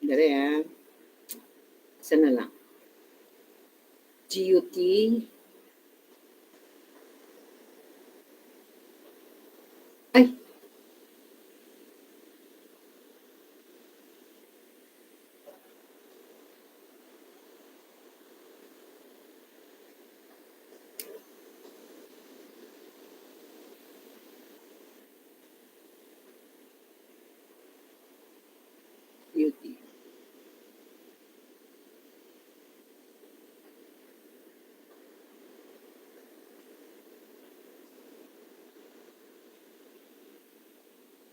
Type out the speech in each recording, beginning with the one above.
Dali Isa na lang. GUT. Ay! GUT.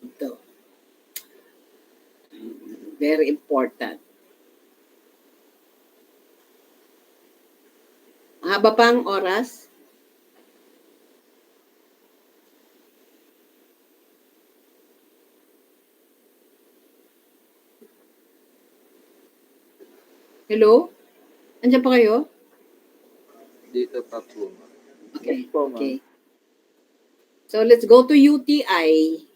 Ito. Very important. Haba pang oras? Hello? Andiyan pa kayo? Dito pa po. Okay. Yes po, ma'am. Okay. So let's go to UTI.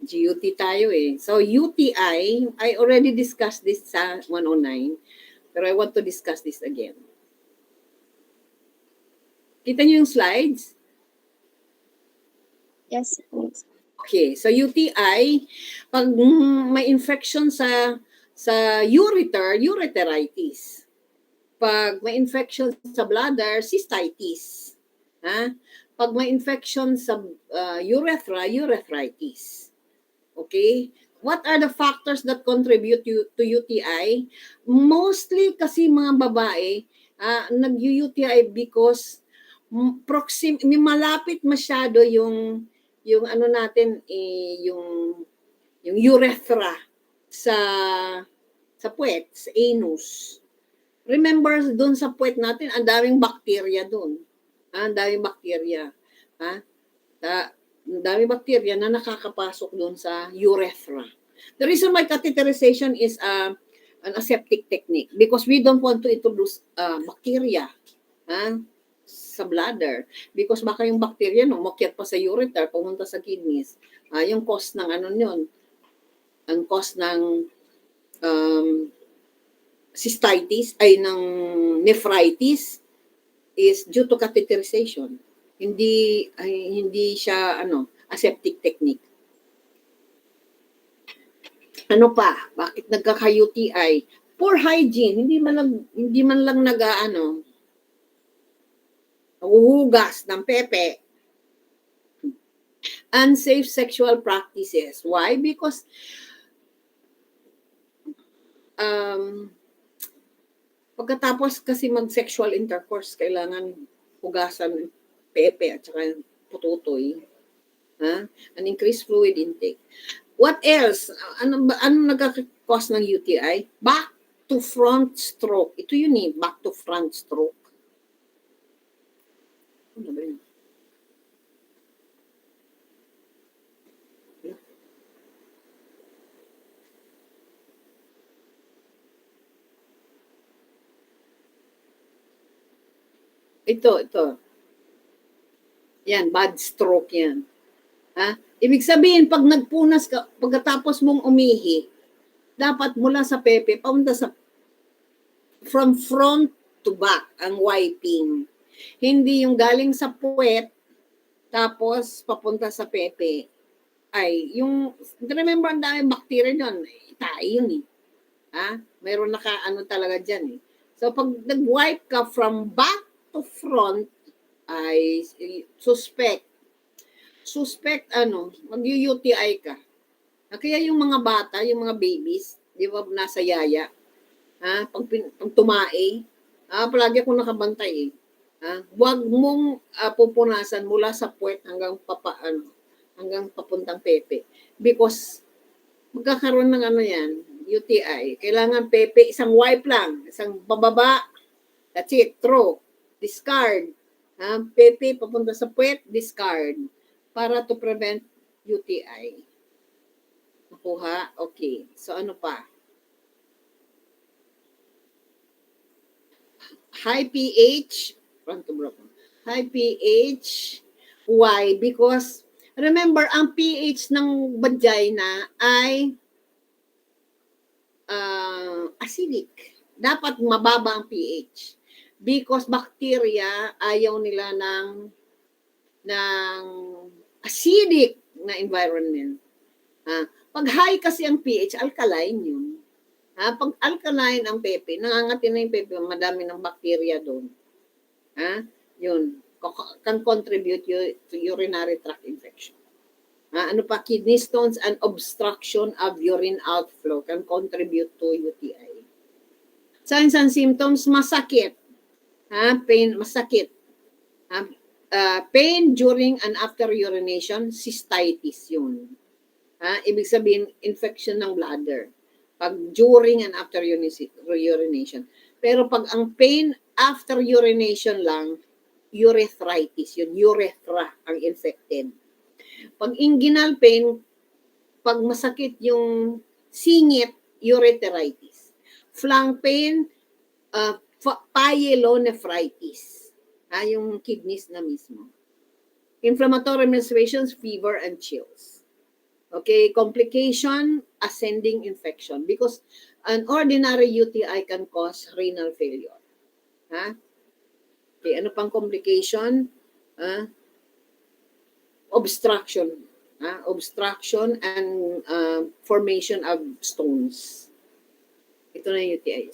GUT tayo eh. So UTI, I already discussed this sa 109, pero I want to discuss this again. Kita niyo yung slides? Yes, please. Okay, so UTI, pag may infection sa ureteritis. Pag may infection sa bladder, cystitis. Pag may infection sa urethra, urethritis. Okay? What are the factors that contribute to UTI? Mostly kasi mga babae, nag-UTI because may malapit masyado yung ano natin yung urethra sa puwet, sa anus. Remember doon sa puwet natin, ang daming bacteria doon. Ang daming bacteria. Ang daming bacteria na nakakapasok doon sa urethra. The reason why catheterization is an aseptic technique because we don't want to introduce bacteria sa bladder because baka yung bacteria umakyat pa sa ureter, pumunta sa kidneys. Yung cause ng ano yun, ang cause ng cystitis ay ng nephritis is due to catheterization. Hindi siya aseptic technique. Ano pa? Bakit nagkaka-UTI? Poor hygiene, hindi man lang huhugas ng pepe. Unsafe sexual practices. Why? Because pagkatapos kasi mag-sexual intercourse, kailangan hugasan pepe at saka pututoy. An increased fluid intake. What else? Ano nagkakos ng UTI? Back to front stroke. Ito yun back to front stroke. Ano ba yun? Ito. Yan, bad stroke yan. Ibig sabihin, pag nagpunas ka, pagkatapos mong umihi, dapat mula sa pepe, pamunta from front to back, ang wiping. Hindi yung galing sa puwet, tapos papunta sa pepe. Remember, ang daming bacteria yun. Tayo yun Mayroon talaga dyan So, pag nag-wipe ka from back to front, ay suspect mag-UTI ka. Kaya yung mga bata, yung mga babies, di ba nasa yaya, pag tumae, palagi akong nakabantay Huwag mong pupunasan mula sa puwet hanggang papuntang pepe. Because magkakaroon ng yan, UTI. Kailangan pepe, isang wipe lang, isang bababa, that's it, throw, discard. Pepe, papunta sa puwet, discard. Para to prevent UTI. Nakuha? Okay. So, ano pa? High pH. High pH. Why? Because, remember, ang pH ng vagina ay acidic. Dapat mababa ang pH. Because bacteria, ayaw nila ng acidic na environment. Pag high kasi ang pH, alkaline yun. Pag alkaline ang pepe, nangangati na yung pepe, madami ng bacteria doon. Yun. Can contribute to urinary tract infection. Ano pa, kidney stones and obstruction of urine outflow can contribute to UTI. Signs and symptoms, masakit. Pain, masakit. Pain during and after urination, cystitis yun. Ibig sabihin, infection ng bladder. Pag during and after urination. Pero pag ang pain after urination lang, urethritis yun. Urethra ang infected. Pag inguinal pain, pag masakit yung singit, urethritis. Flank pain, pyelonephritis. Yung kidneys na mismo. Inflammatory menstruations, fever, and chills. Okay, complication, ascending infection. Because an ordinary UTI can cause renal failure. Okay, ano pang complication? Obstruction. Obstruction and formation of stones. Ito na yung UTI.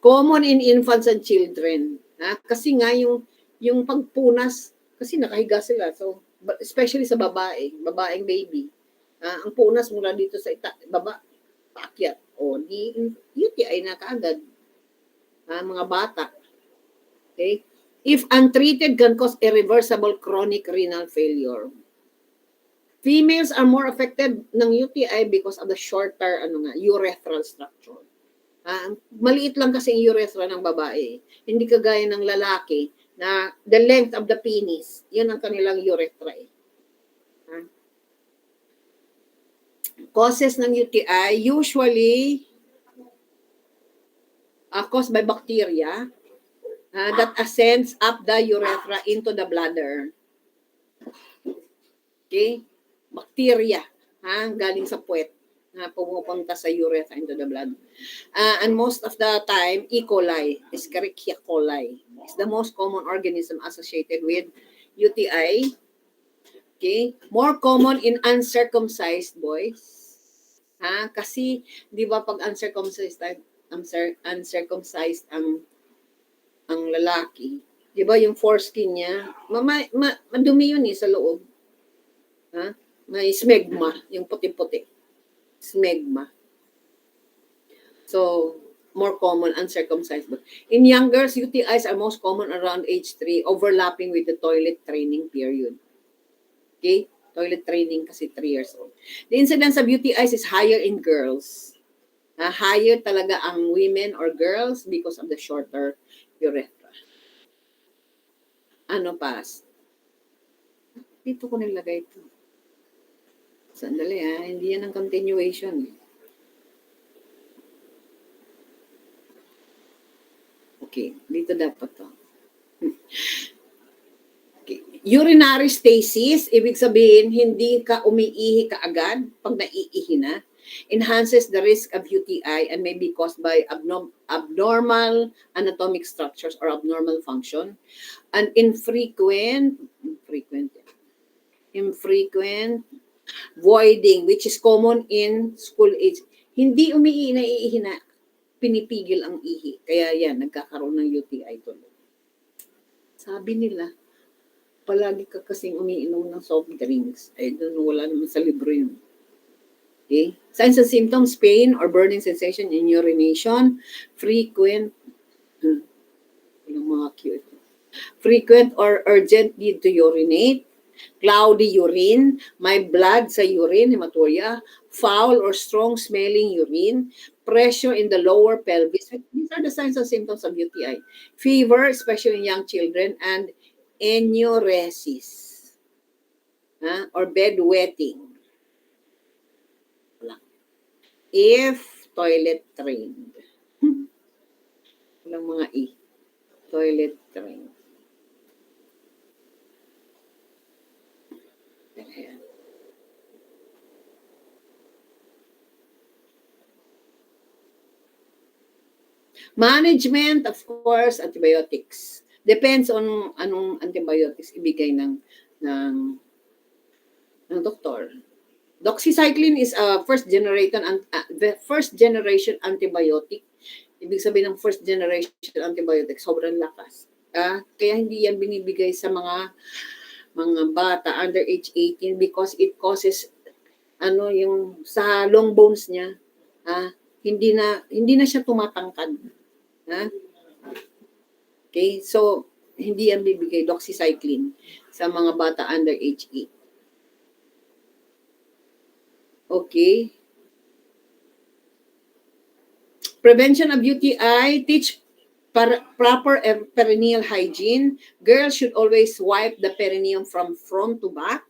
Common in infants and children. Kasi nga yung pagpunas, kasi nakahiga sila. So, especially sa babaeng baby. Ang punas mula dito sa baba, paakyat. Di UTI na kaagad. Mga bata. Okay? If untreated, can cause irreversible chronic renal failure. Females are more affected ng UTI because of the shorter urethral structure. Maliit lang kasi yung urethra ng babae. Hindi kagaya ng lalaki na the length of the penis, yun ang kanilang urethra. Causes ng UTI, usually caused by bacteria that ascends up the urethra into the bladder. Okay? Bacteria, galing sa puwet, pumupunta sa urethra into the blood. And most of the time, E. coli, Escherichia coli, is the most common organism associated with UTI. Okay? More common in uncircumcised boys. Kasi, di ba pag uncircumcised ang lalaki, di ba yung foreskin niya, madumi yun sa loob. May smegma, yung puti-puti. Smegma. So, more common uncircumcised boys. In young girls, UTIs are most common around age 3, overlapping with the toilet training period. Okay? Toilet training kasi 3 years old. The incidence of UTIs is higher in girls. Higher talaga ang women or girls because of the shorter urethra. Ano pa? Dito ko nilagay ito. Sandali hindi yan ang continuation. Okay, dito dapat to. Urinary stasis, ibig sabihin, hindi ka umiihi kaagad pag naiihi na. Enhances the risk of UTI and may be caused by abnormal anatomic structures or abnormal function. And infrequent voiding, which is common in school age. Hindi umiihi, naiihi na, pinipigil ang ihi. Kaya yan, nagkakaroon ng UTI tuloy. Sabi nila, palagi ka kasing umiinom ng soft drinks. Wala naman sa libro yun. Okay? Signs and symptoms, pain or burning sensation in urination, frequent or urgent need to urinate, cloudy urine, may blood sa urine, hematuria, foul or strong smelling urine, pressure in the lower pelvis. These are the signs and symptoms of UTI. Fever, especially in young children, and enuresis or bedwetting. If toilet trained. Walang mga E. Toilet trained. Ayan. Management, of course, antibiotics. Depends on anong antibiotics ibigay ng doktor. Doxycycline is a the first generation antibiotic. Ibig sabihin ng first generation antibiotic, sobrang lakas. Kaya hindi yan binibigay sa mga bata under age 18 because it causes yung sa long bones niya, hindi na siya tumatangkad. Okay? So hindi yan bibigay doxycycline sa mga bata under age 8. Okay. Prevention of UTI, teach proper perineal hygiene. Girls should always wipe the perineum from front to back.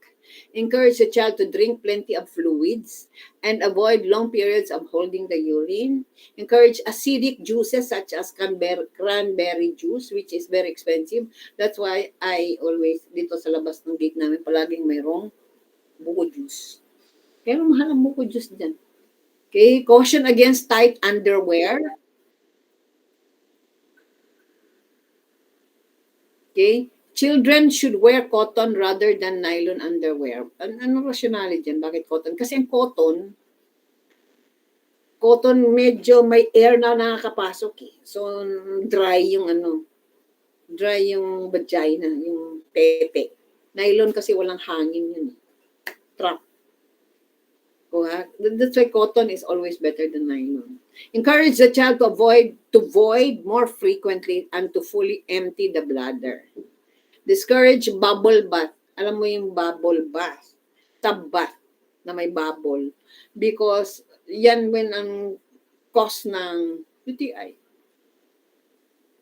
Encourage the child to drink plenty of fluids and avoid long periods of holding the urine. Encourage acidic juices such as cranberry juice, which is very expensive. That's why I always, dito sa labas ng gate namin, palaging mayroong buko juice. Pero mahal ang buko juice dyan. Okay, caution against tight underwear. Okay, children should wear cotton rather than nylon underwear. Ano rationale dyan? Bakit cotton? Kasi ang cotton medyo may air na nakakapasok eh. So, dry yung vagina, yung pepe. Nylon kasi walang hangin yun. Trap. That's why cotton is always better than nylon. Encourage the child to void more frequently and to fully empty the bladder. Discourage bubble bath. Alam mo yung bubble bath, tub bath na may bubble. Because yan when ang cause ng UTI.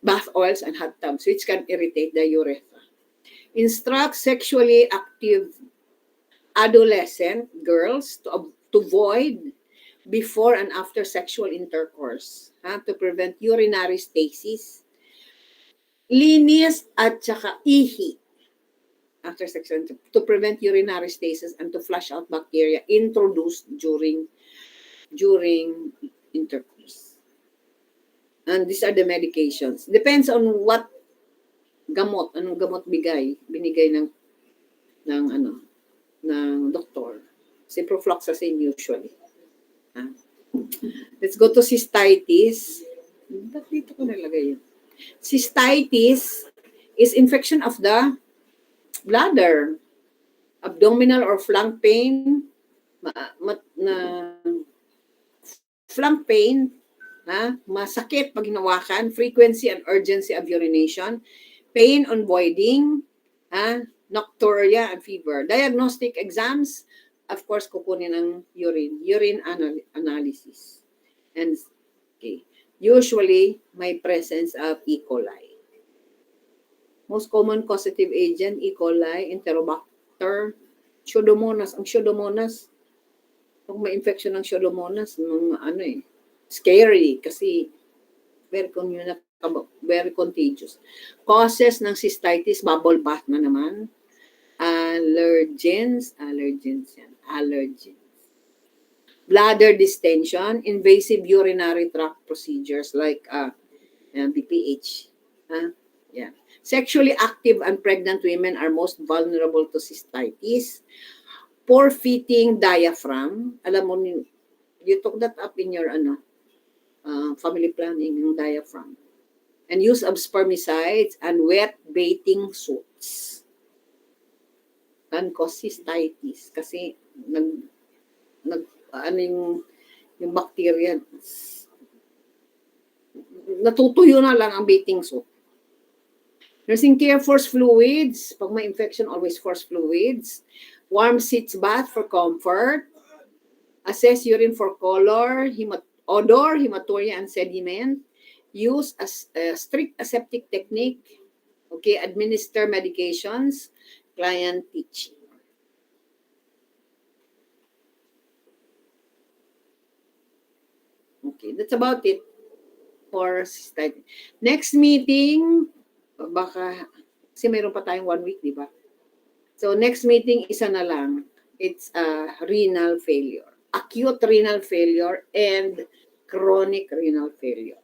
Bath oils and hot tubs which can irritate the urethra. Instruct sexually active adolescent girls to void before and after sexual intercourse, to prevent urinary stasis, linis at saka ihi after sexual to prevent urinary stasis and to flush out bacteria introduced during intercourse. And these are the medications. Depends on what anong gamot binigay ng doktor. Ciprofloxacin usually. Let's go to cystitis. Dito ko nalagay yun. Cystitis is infection of the bladder, abdominal or flank pain, flank pain, masakit pag hinawakan, frequency and urgency of urination, pain on voiding, nocturia and fever. Diagnostic exams, of course, kukunin ang urine analysis. And usually, may presence of E. coli. Most common causative agent, E. coli, Enterobacter, Pseudomonas. Ang Pseudomonas, pag may infection ng Pseudomonas, scary kasi very contagious. Causes ng cystitis, bubble bath na naman. Allergens yan. Allergens. Bladder distension, invasive urinary tract procedures like BPH. Yeah. Sexually active and pregnant women are most vulnerable to cystitis. Poor fitting diaphragm. Alam mo, you took that up in your family planning, yung diaphragm. And use of spermicides and wet bathing suits can cause cystitis kasi yung bacteria natutuyo na lang ang bathing suit. Nursing care, force fluids. Pag may infection, always force fluids. Warm seats bath for comfort. Assess urine for color, odor, hematuria, and sediment. Use a strict aseptic technique. Okay, administer medications. Client teaching. Okay, that's about it for cystitis. Next meeting, baka, kasi mayroon pa tayong 1 week, di ba? So, next meeting, isa na lang. It's renal failure. Acute renal failure and chronic renal failure.